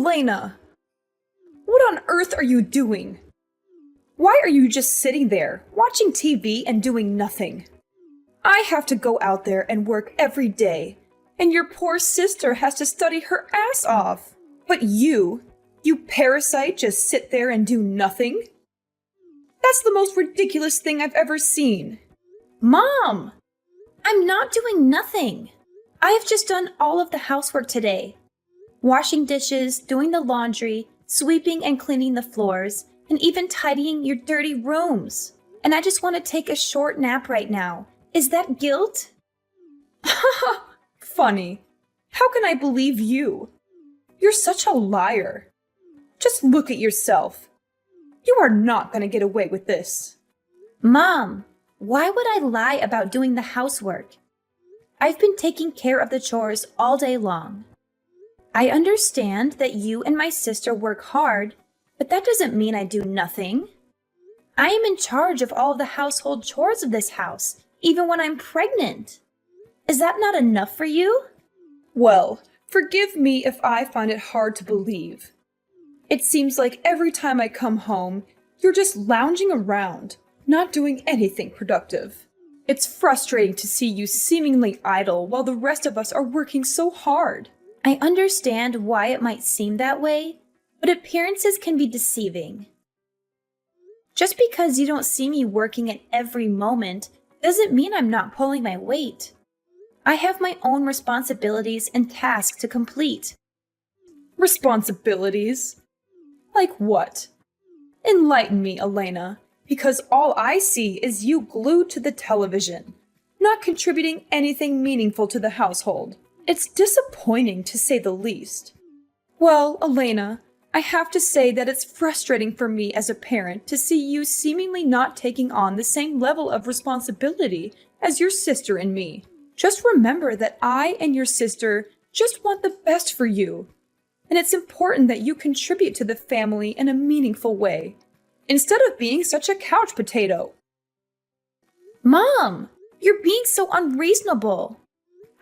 Elena! What on earth are you doing? Why are you just sitting there, watching TV and doing nothing? I have to go out there and work every day, and your poor sister has to study her ass off. But you parasite, just sit there and do nothing? That's the most ridiculous thing I've ever seen. Mom! I'm not doing nothing. I have just done all of the housework today. Washing dishes, doing the laundry, sweeping and cleaning the floors, and even tidying your dirty rooms. And I just want to take a short nap right now. Is that guilt? Funny. How can I believe you? You're such a liar. Just look at yourself. You are not going to get away with this. Mom, why would I lie about doing the housework? I've been taking care of the chores all day long. I understand that you and my sister work hard, but that doesn't mean I do nothing. I am in charge of all of the household chores of this house, even when I'm pregnant. Is that not enough for you? Well, forgive me if I find it hard to believe. It seems like every time I come home, you're just lounging around, not doing anything productive. It's frustrating to see you seemingly idle while the rest of us are working so hard. I understand why it might seem that way, but appearances can be deceiving. Just because you don't see me working at every moment doesn't mean I'm not pulling my weight. I have my own responsibilities and tasks to complete. Responsibilities? Like what? Enlighten me, Elena, because all I see is you glued to the television, not contributing anything meaningful to the household. It's disappointing, to say the least. Well, Elena, I have to say that it's frustrating for me as a parent to see you seemingly not taking on the same level of responsibility as your sister and me. Just remember that I and your sister just want the best for you. And it's important that you contribute to the family in a meaningful way, instead of being such a couch potato. Mom, you're being so unreasonable.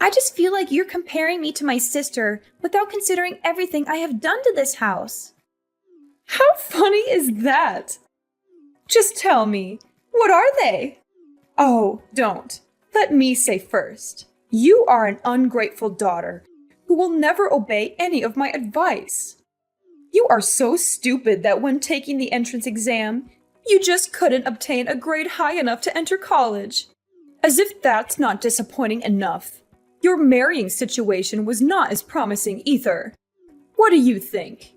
I just feel like you're comparing me to my sister without considering everything I have done to this house. How funny is that? Just tell me, what are they? Oh, don't. Let me say first. You are an ungrateful daughter who will never obey any of my advice. You are so stupid that when taking the entrance exam, you just couldn't obtain a grade high enough to enter college. As if that's not disappointing enough. Your marrying situation was not as promising either. What do you think?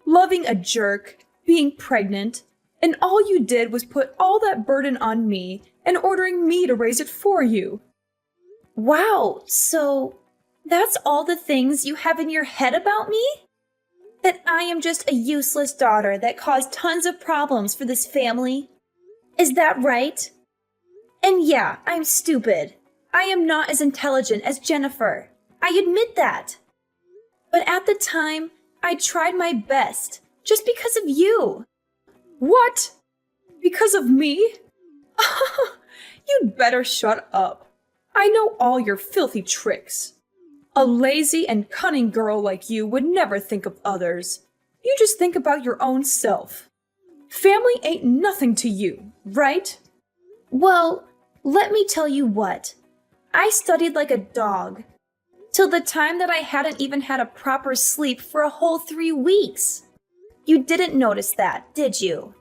Loving a jerk, being pregnant, and all you did was put all that burden on me and ordering me to raise it for you. Wow, so that's all the things you have in your head about me? That I am just a useless daughter that caused tons of problems for this family? Is that right? And yeah, I'm stupid. I am not as intelligent as Jennifer. I admit that. But at the time, I tried my best, just because of you. What? Because of me? You'd better shut up. I know all your filthy tricks. A lazy and cunning girl like you would never think of others. You just think about your own self. Family ain't nothing to you, right? Well, let me tell you what. I studied like a dog, till the time that I hadn't even had a proper sleep for a whole 3 weeks. You didn't notice that, did you?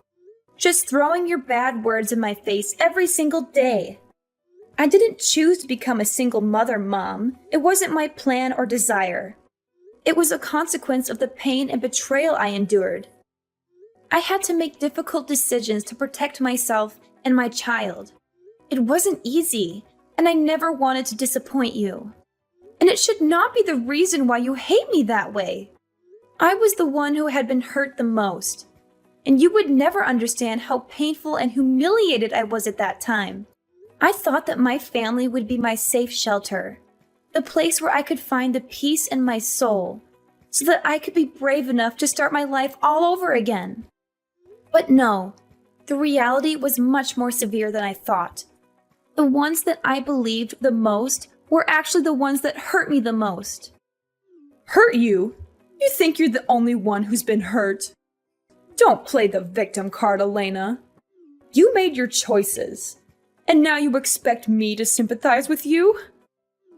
Just throwing your bad words in my face every single day. I didn't choose to become a single mother, Mom. It wasn't my plan or desire. It was a consequence of the pain and betrayal I endured. I had to make difficult decisions to protect myself and my child. It wasn't easy, and I never wanted to disappoint you. And it should not be the reason why you hate me that way. I was the one who had been hurt the most, and you would never understand how painful and humiliated I was at that time. I thought that my family would be my safe shelter, the place where I could find the peace in my soul, so that I could be brave enough to start my life all over again. But no, the reality was much more severe than I thought. The ones that I believed the most were actually the ones that hurt me the most. Hurt you? You You think you're the only one who's been hurt? Don't play the victim card, Elena. You made your choices, and now you expect me to sympathize with you?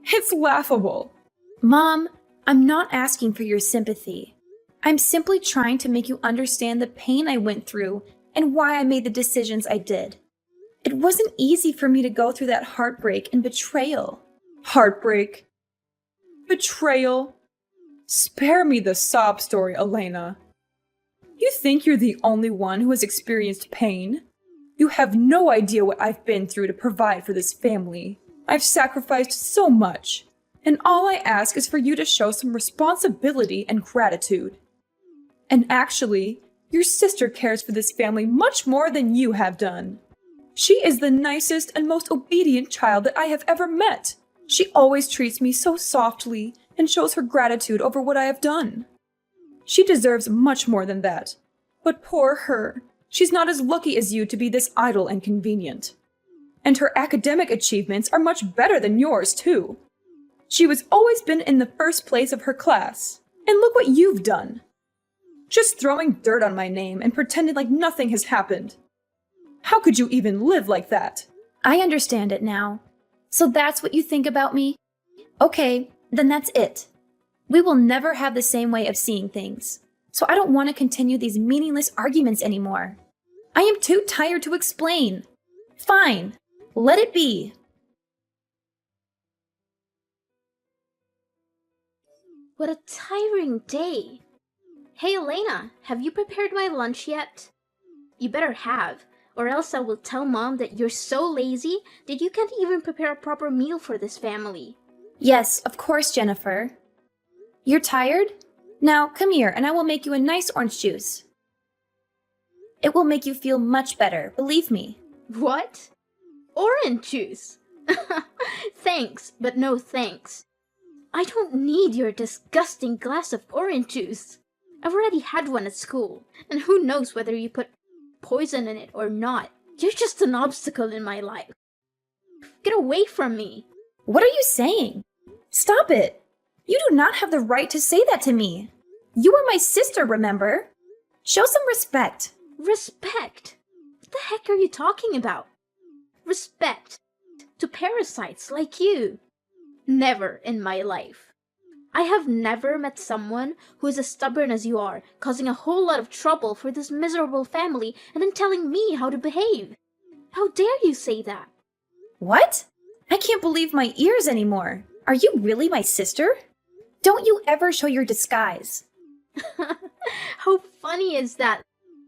It's laughable. Mom, I'm not asking for your sympathy. I'm simply trying to make you understand the pain I went through and why I made the decisions I did. It wasn't easy for me to go through that heartbreak and betrayal. Heartbreak. Betrayal. Spare me the sob story, Elena. You think you're the only one who has experienced pain? You have no idea what I've been through to provide for this family. I've sacrificed so much, and all I ask is for you to show some responsibility and gratitude. And actually, your sister cares for this family much more than you have done. She is the nicest and most obedient child that I have ever met. She always treats me so softly and shows her gratitude over what I have done. She deserves much more than that. But poor her, she's not as lucky as you to be this idle and convenient. And her academic achievements are much better than yours, too. She was always been in the first place of her class. And look what you've done. Just throwing dirt on my name and pretending like nothing has happened. How could you even live like that? I understand it now. So that's what you think about me? Okay, then that's it. We will never have the same way of seeing things. So I don't want to continue these meaningless arguments anymore. I am too tired to explain. Fine, let it be. What a tiring day. Hey Elena, have you prepared my lunch yet? You better have, or else I will tell Mom that you're so lazy that you can't even prepare a proper meal for this family. Yes, of course, Jennifer. You're tired? Now come here and I will make you a nice orange juice. It will make you feel much better, believe me. What? Orange juice? Thanks, but no thanks. I don't need your disgusting glass of orange juice. I've already had one at school, and who knows whether you put poison in it or not. You're just an obstacle in my life. Get away from me. What are you saying? Stop it. You do not have the right to say that to me. You are my sister, remember? Show some respect. Respect? What the heck are you talking about? Respect to parasites like you? Never in my life. I have never met someone who is as stubborn as you are, causing a whole lot of trouble for this miserable family and then telling me how to behave. How dare you say that? What? I can't believe my ears anymore. Are you really my sister? Don't you ever show your disguise. How funny is that?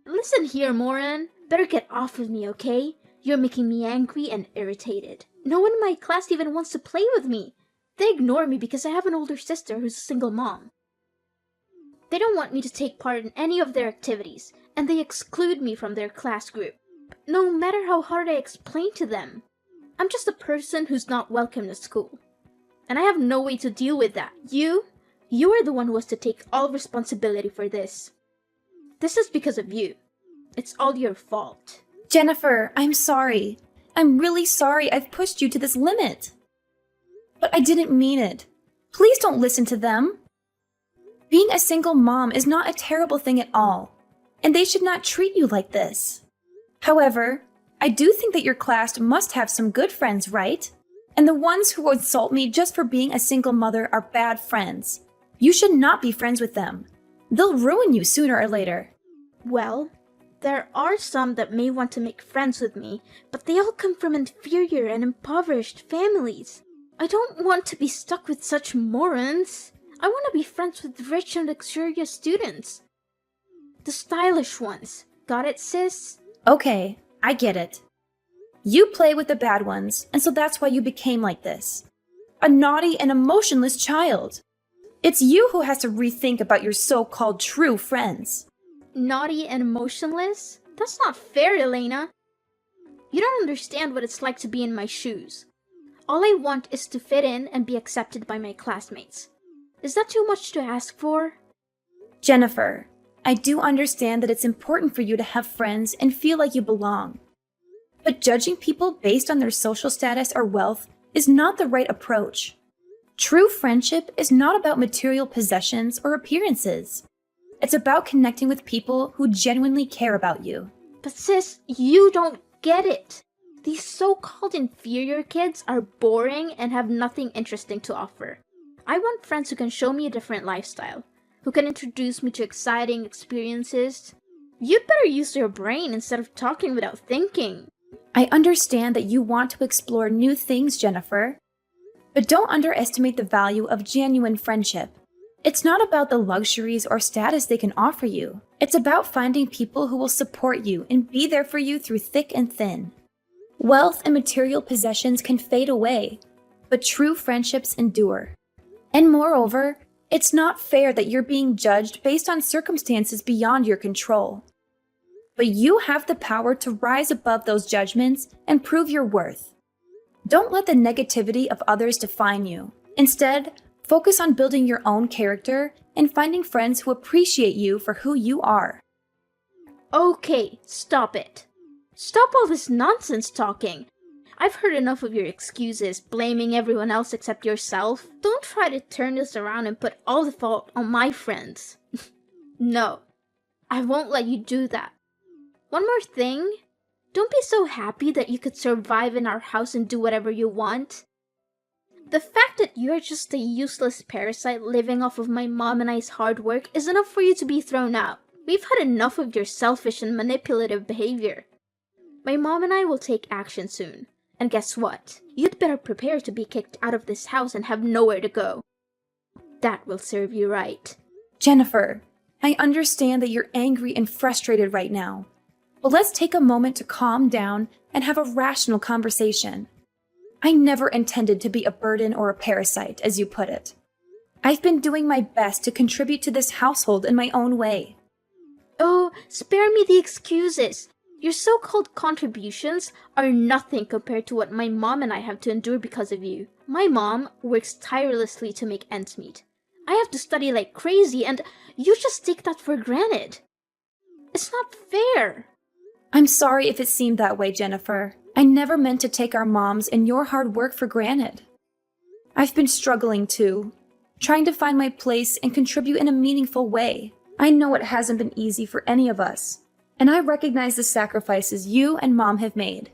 Listen here, Moran. Better get off of me, okay? You're making me angry and irritated. No one in my class even wants to play with me. They ignore me because I have an older sister who's a single mom. They don't want me to take part in any of their activities, and they exclude me from their class group. No matter how hard I explain to them, I'm just a person who's not welcome to school. And I have no way to deal with that. You are the one who has to take all responsibility for this. This is because of you. It's all your fault. Jennifer, I'm sorry. I'm really sorry I've pushed you to this limit. But I didn't mean it. Please don't listen to them. Being a single mom is not a terrible thing at all, and they should not treat you like this. However, I do think that your class must have some good friends, right? And the ones who insult me just for being a single mother are bad friends. You should not be friends with them. They'll ruin you sooner or later. Well, there are some that may want to make friends with me, but they all come from inferior and impoverished families. I don't want to be stuck with such morons. I want to be friends with rich and luxurious students. The stylish ones. Got it, sis? Okay, I get it. You play with the bad ones, and so that's why you became like this. A naughty and emotionless child. It's you who has to rethink about your so-called true friends. Naughty and emotionless? That's not fair, Elena. You don't understand what it's like to be in my shoes. All I want is to fit in and be accepted by my classmates. Is that too much to ask for? Jennifer, I do understand that it's important for you to have friends and feel like you belong. But judging people based on their social status or wealth is not the right approach. True friendship is not about material possessions or appearances. It's about connecting with people who genuinely care about you. But sis, you don't get it. These so-called inferior kids are boring and have nothing interesting to offer. I want friends who can show me a different lifestyle, who can introduce me to exciting experiences. You'd better use your brain instead of talking without thinking. I understand that you want to explore new things, Jennifer. But don't underestimate the value of genuine friendship. It's not about the luxuries or status they can offer you. It's about finding people who will support you and be there for you through thick and thin. Wealth and material possessions can fade away, but true friendships endure. And moreover, it's not fair that you're being judged based on circumstances beyond your control. But you have the power to rise above those judgments and prove your worth. Don't let the negativity of others define you. Instead, focus on building your own character and finding friends who appreciate you for who you are. Okay, stop it. Stop all this nonsense talking. I've heard enough of your excuses, blaming everyone else except yourself. Don't try to turn this around and put all the fault on my friends. No, I won't let you do that. One more thing. Don't be so happy that you could survive in our house and do whatever you want. The fact that you're just a useless parasite living off of my mom and I's hard work is enough for you to be thrown out. We've had enough of your selfish and manipulative behavior. My mom and I will take action soon. And guess what? You'd better prepare to be kicked out of this house and have nowhere to go. That will serve you right. Jennifer, I understand that you're angry and frustrated right now. But let's take a moment to calm down and have a rational conversation. I never intended to be a burden or a parasite, as you put it. I've been doing my best to contribute to this household in my own way. Oh, spare me the excuses. Your so-called contributions are nothing compared to what my mom and I have to endure because of you. My mom works tirelessly to make ends meet. I have to study like crazy, and you just take that for granted. It's not fair. I'm sorry if it seemed that way, Jennifer. I never meant to take our moms and your hard work for granted. I've been struggling too, trying to find my place and contribute in a meaningful way. I know it hasn't been easy for any of us, and I recognize the sacrifices you and Mom have made.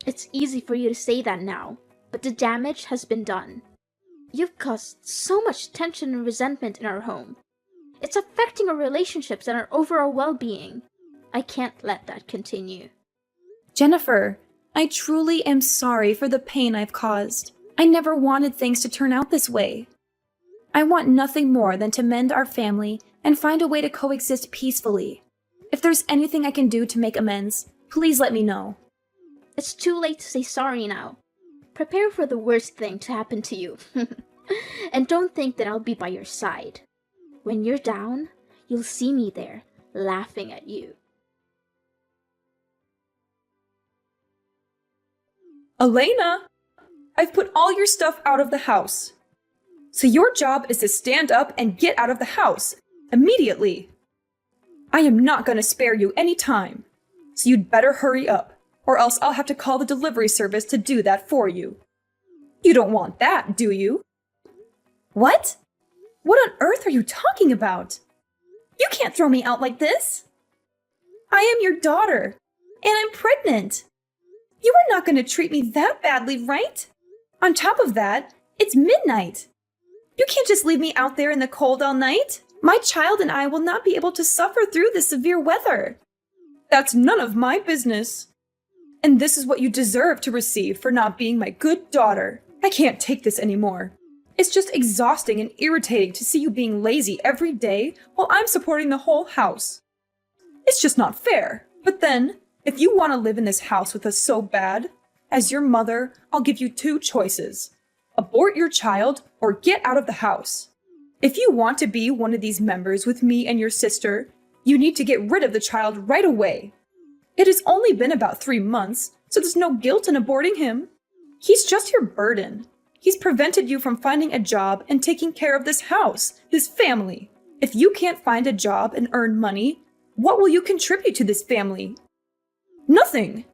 It's easy for you to say that now, but the damage has been done. You've caused so much tension and resentment in our home. It's affecting our relationships and our overall well-being. I can't let that continue. Jennifer, I truly am sorry for the pain I've caused. I never wanted things to turn out this way. I want nothing more than to mend our family and find a way to coexist peacefully. If there's anything I can do to make amends, please let me know. It's too late to say sorry now. Prepare for the worst thing to happen to you. And don't think that I'll be by your side. When you're down, you'll see me there, laughing at you. Elena! I've put all your stuff out of the house. So your job is to stand up and get out of the house, immediately. I am not going to spare you any time, so you'd better hurry up, or else I'll have to call the delivery service to do that for you. You don't want that, do you? What? What on earth are you talking about? You can't throw me out like this. I am your daughter, and I'm pregnant. You are not going to treat me that badly, right? On top of that, it's midnight. You can't just leave me out there in the cold all night. My child and I will not be able to suffer through the severe weather. That's none of my business. And this is what you deserve to receive for not being my good daughter. I can't take this anymore. It's just exhausting and irritating to see you being lazy every day while I'm supporting the whole house. It's just not fair. But then, if you want to live in this house with us so bad, as your mother, I'll give you two choices. Abort your child or get out of the house. If you want to be one of these members with me and your sister, you need to get rid of the child right away. It has only been about 3 months, so there's no guilt in aborting him. He's just your burden. He's prevented you from finding a job and taking care of this house, this family. If you can't find a job and earn money, what will you contribute to this family? Nothing.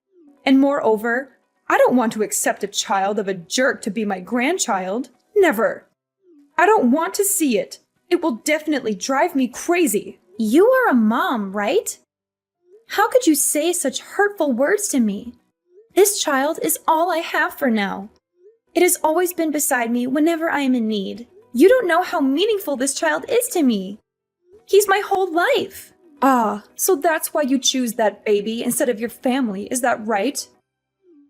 And moreover, I don't want to accept a child of a jerk to be my grandchild. Never. I don't want to see it. It will definitely drive me crazy. You are a mom, right? How could you say such hurtful words to me? This child is all I have for now. It has always been beside me whenever I am in need. You don't know how meaningful this child is to me. He's my whole life. Ah, so that's why you choose that baby instead of your family, is that right?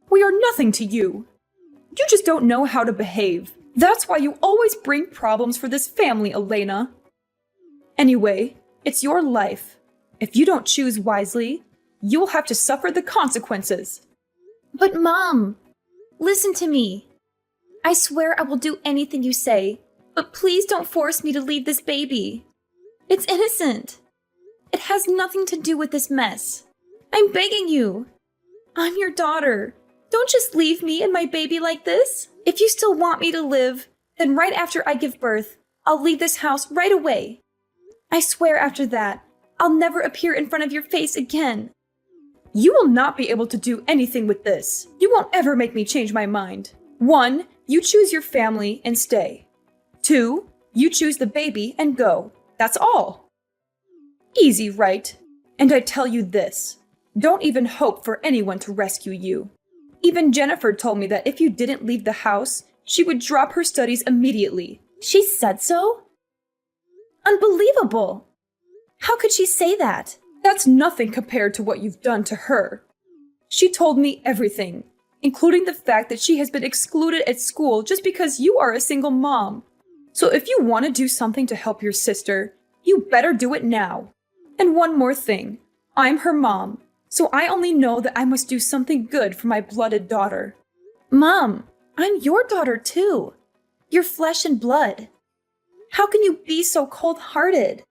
We are nothing to you. You just don't know how to behave. That's why you always bring problems for this family, Elena. Anyway, it's your life. If you don't choose wisely, you'll have to suffer the consequences. But Mom, listen to me. I swear I will do anything you say, but please don't force me to leave this baby. It's innocent. It has nothing to do with this mess. I'm begging you. I'm your daughter. Don't just leave me and my baby like this. If you still want me to live, then right after I give birth, I'll leave this house right away. I swear after that, I'll never appear in front of your face again. You will not be able to do anything with this. You won't ever make me change my mind. 1, you choose your family and stay. 2, you choose the baby and go. That's all. Easy, right? And I tell you this, don't even hope for anyone to rescue you. Even Jennifer told me that if you didn't leave the house, she would drop her studies immediately. She said so? Unbelievable! How could she say that? That's nothing compared to what you've done to her. She told me everything, including the fact that she has been excluded at school just because you are a single mom. So if you want to do something to help your sister, you better do it now. And one more thing, I'm her mom, so I only know that I must do something good for my blooded daughter. Mom, I'm your daughter too. You're flesh and blood. How can you be so cold-hearted?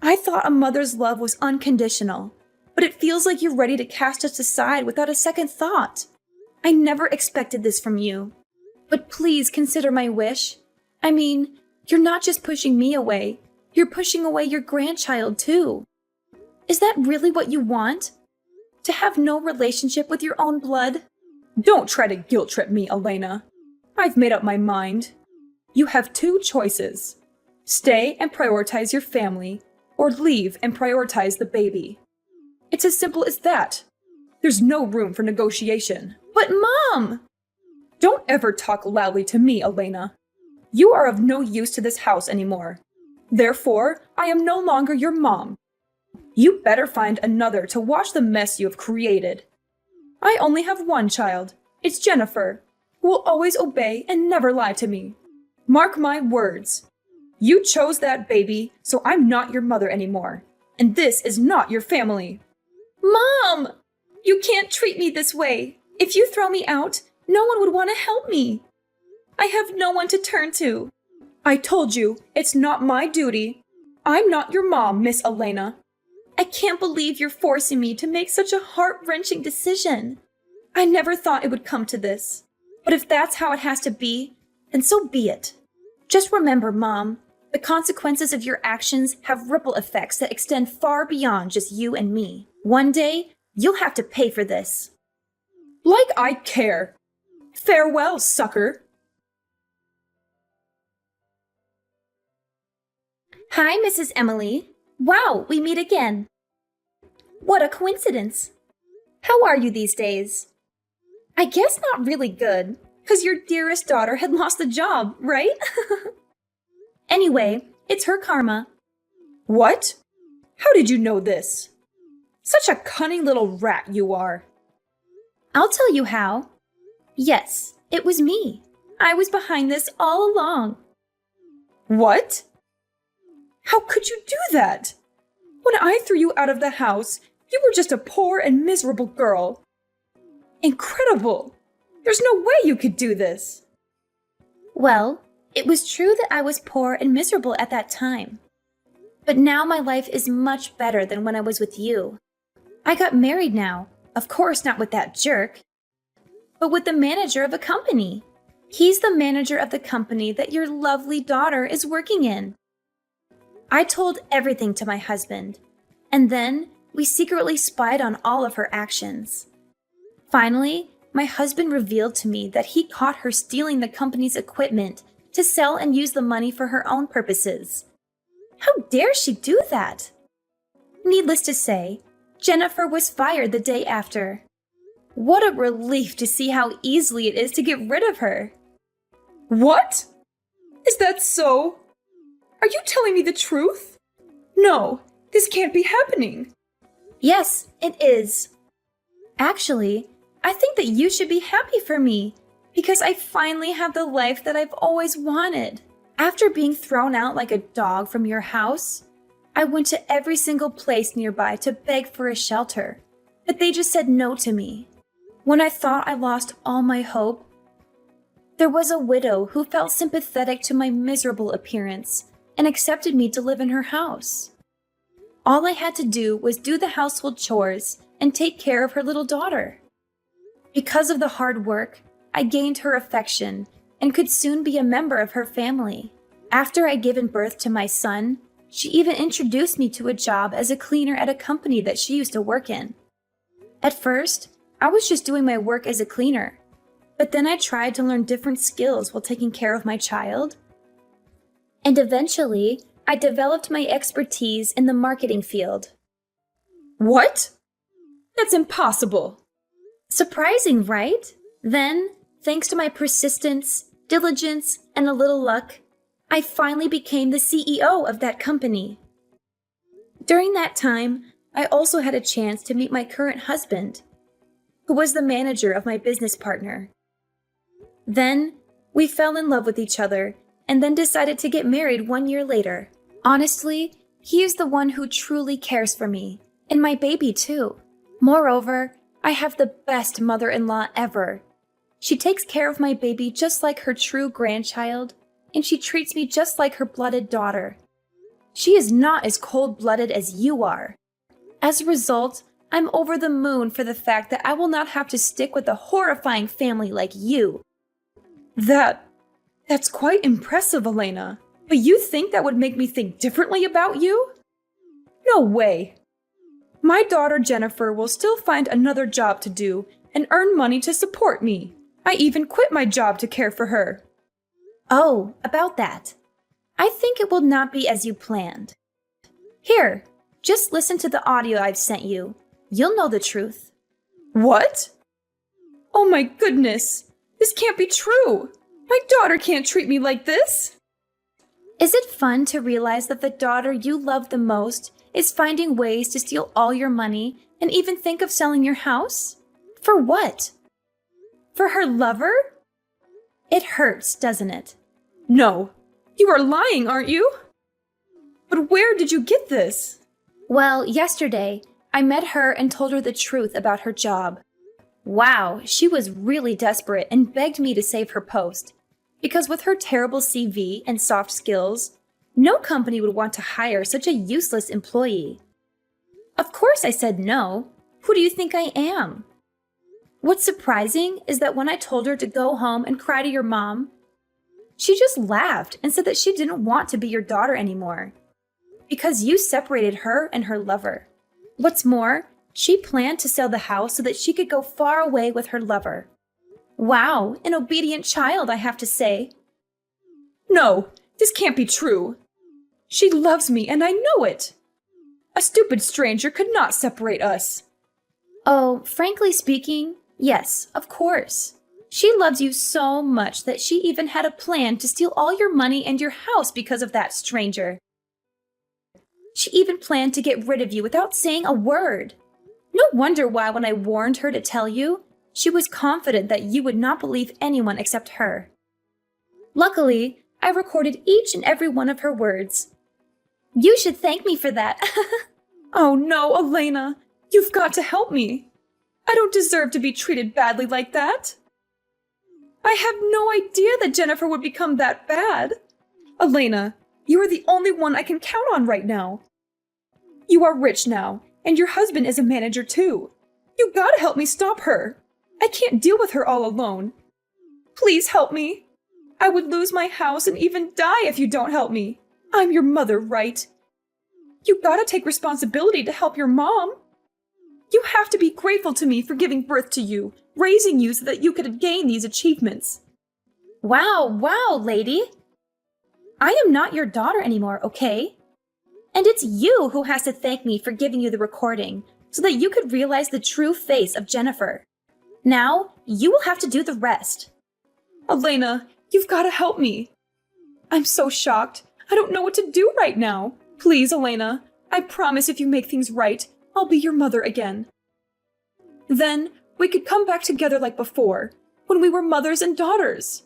I thought a mother's love was unconditional, but it feels like you're ready to cast us aside without a second thought. I never expected this from you. But please consider my wish. I mean, you're not just pushing me away, you're pushing away your grandchild too. Is that really what you want? To have no relationship with your own blood? Don't try to guilt trip me, Elena. I've made up my mind. You have 2 choices. Stay and prioritize your family, or leave and prioritize the baby. It's as simple as that. There's no room for negotiation. But Mom! Don't ever talk loudly to me, Elena. You are of no use to this house anymore. Therefore, I am no longer your mom. You better find another to watch the mess you have created. I only have one child. It's Jennifer, who will always obey and never lie to me. Mark my words. You chose that baby, so I'm not your mother anymore. And this is not your family. Mom! You can't treat me this way. If you throw me out, no one would want to help me. I have no one to turn to. I told you, it's not my duty. I'm not your mom, Miss Elena. I can't believe you're forcing me to make such a heart-wrenching decision. I never thought it would come to this. But if that's how it has to be, then so be it. Just remember, Mom, the consequences of your actions have ripple effects that extend far beyond just you and me. One day, you'll have to pay for this. Like I care. Farewell, sucker. Hi, Mrs. Emily. Wow, we meet again. What a coincidence. How are you these days? I guess not really good, because your dearest daughter had lost the job, right? Anyway, it's her karma. What? How did you know this? Such a cunning little rat you are. I'll tell you how. Yes, it was me. I was behind this all along. What? How could you do that? When I threw you out of the house, you were just a poor and miserable girl. Incredible! There's no way you could do this. Well, it was true that I was poor and miserable at that time. But now my life is much better than when I was with you. I got married now. Of course, not with that jerk, but with the manager of a company. He's the manager of the company that your lovely daughter is working in. I told everything to my husband, and then we secretly spied on all of her actions. Finally, my husband revealed to me that he caught her stealing the company's equipment to sell and use the money for her own purposes. How dare she do that? Needless to say, Jennifer was fired the day after. What a relief to see how easily it is to get rid of her. What? Is that so? Are you telling me the truth? No, this can't be happening. Yes, it is. Actually, I think that you should be happy for me, because I finally have the life that I've always wanted. After being thrown out like a dog from your house, I went to every single place nearby to beg for a shelter, but they just said no to me. When I thought I lost all my hope, there was a widow who felt sympathetic to my miserable appearance and accepted me to live in her house. All I had to do was do the household chores and take care of her little daughter. Because of the hard work, I gained her affection and could soon be a member of her family. After I'd given birth to my son, she even introduced me to a job as a cleaner at a company that she used to work in. At first, I was just doing my work as a cleaner, but then I tried to learn different skills while taking care of my child. And eventually, I developed my expertise in the marketing field. What? That's impossible. Surprising, right? Then, thanks to my persistence, diligence, and a little luck, I finally became the CEO of that company. During that time, I also had a chance to meet my current husband, who was the manager of my business partner. Then, we fell in love with each other and then decided to get married 1 year later. Honestly, he is the one who truly cares for me, and my baby too. Moreover, I have the best mother-in-law ever. She takes care of my baby just like her true grandchild, and she treats me just like her blooded daughter. She is not as cold-blooded as you are. As a result, I'm over the moon for the fact that I will not have to stick with a horrifying family like you. That's quite impressive, Elena. But you think that would make me think differently about you? No way. My daughter Jennifer will still find another job to do and earn money to support me. I even quit my job to care for her. Oh, about that. I think it will not be as you planned. Here, just listen to the audio I've sent you. You'll know the truth. What? Oh my goodness! This can't be true! My daughter can't treat me like this! Is it fun to realize that the daughter you love the most is finding ways to steal all your money and even think of selling your house? For what? For her lover? It hurts, doesn't it? No. You are lying, aren't you? But where did you get this? Well, yesterday, I met her and told her the truth about her job. Wow, she was really desperate and begged me to save her post. Because with her terrible CV and soft skills, no company would want to hire such a useless employee. Of course I said no. Who do you think I am? What's surprising is that when I told her to go home and cry to your mom, she just laughed and said that she didn't want to be your daughter anymore. Because you separated her and her lover. What's more, she planned to sell the house so that she could go far away with her lover. Wow, an obedient child, I have to say. No, this can't be true. She loves me and I know it. A stupid stranger could not separate us. Oh, frankly speaking, yes, of course. She loves you so much that she even had a plan to steal all your money and your house because of that stranger. She even planned to get rid of you without saying a word. No wonder why when I warned her to tell you, she was confident that you would not believe anyone except her. Luckily, I recorded each and every one of her words. You should thank me for that. Oh no, Elena, you've got to help me. I don't deserve to be treated badly like that. I have no idea that Jennifer would become that bad. Elena, you are the only one I can count on right now. You are rich now, and your husband is a manager too. You gotta help me stop her. I can't deal with her all alone. Please help me. I would lose my house and even die if you don't help me. I'm your mother, right? You gotta take responsibility to help your mom. You have to be grateful to me for giving birth to you, raising you so that you could gain these achievements. Wow, lady. I am not your daughter anymore, okay? And it's you who has to thank me for giving you the recording so that you could realize the true face of Jennifer. Now, you will have to do the rest. Elena, you've got to help me. I'm so shocked. I don't know what to do right now. Please, Elena, I promise if you make things right, I'll be your mother again. Then we could come back together like before, when we were mothers and daughters.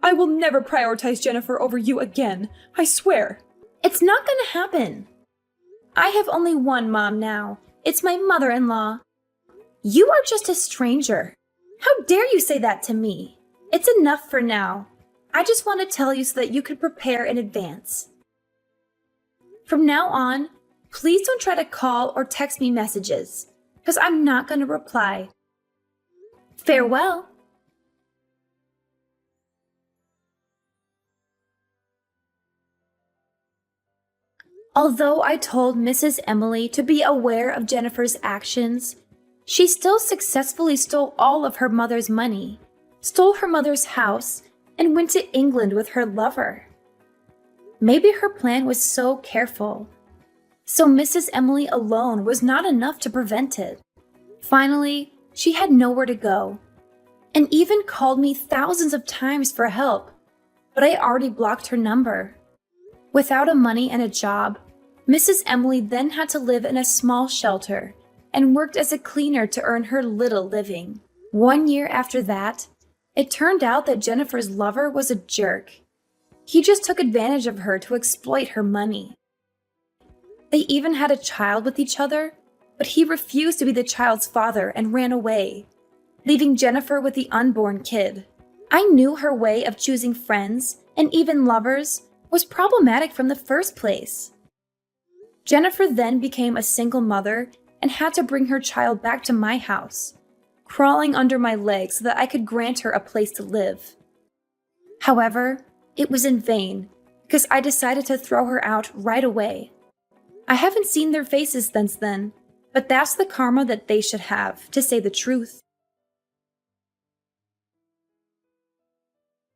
I will never prioritize Jennifer over you again, I swear. It's not gonna happen. I have only one mom now. It's my mother-in-law. You are just a stranger. How dare you say that to me? It's enough for now. I just want to tell you so that you could prepare in advance. From now on, please don't try to call or text me messages, because I'm not going to reply. Farewell. Although I told Mrs. Emily to be aware of Jennifer's actions, she still successfully stole all of her mother's money, stole her mother's house, and went to England with her lover. Maybe her plan was so careful. So Mrs. Emily alone was not enough to prevent it. Finally, she had nowhere to go, and even called me thousands of times for help, but I already blocked her number. Without a money and a job, Mrs. Emily then had to live in a small shelter and worked as a cleaner to earn her little living. 1 year after that, it turned out that Jennifer's lover was a jerk. He just took advantage of her to exploit her money. They even had a child with each other, but he refused to be the child's father and ran away, leaving Jennifer with the unborn kid. I knew her way of choosing friends and even lovers was problematic from the first place. Jennifer then became a single mother and had to bring her child back to my house, crawling under my legs so that I could grant her a place to live. However, it was in vain, because I decided to throw her out right away. I haven't seen their faces since then, but that's the karma that they should have, to say the truth.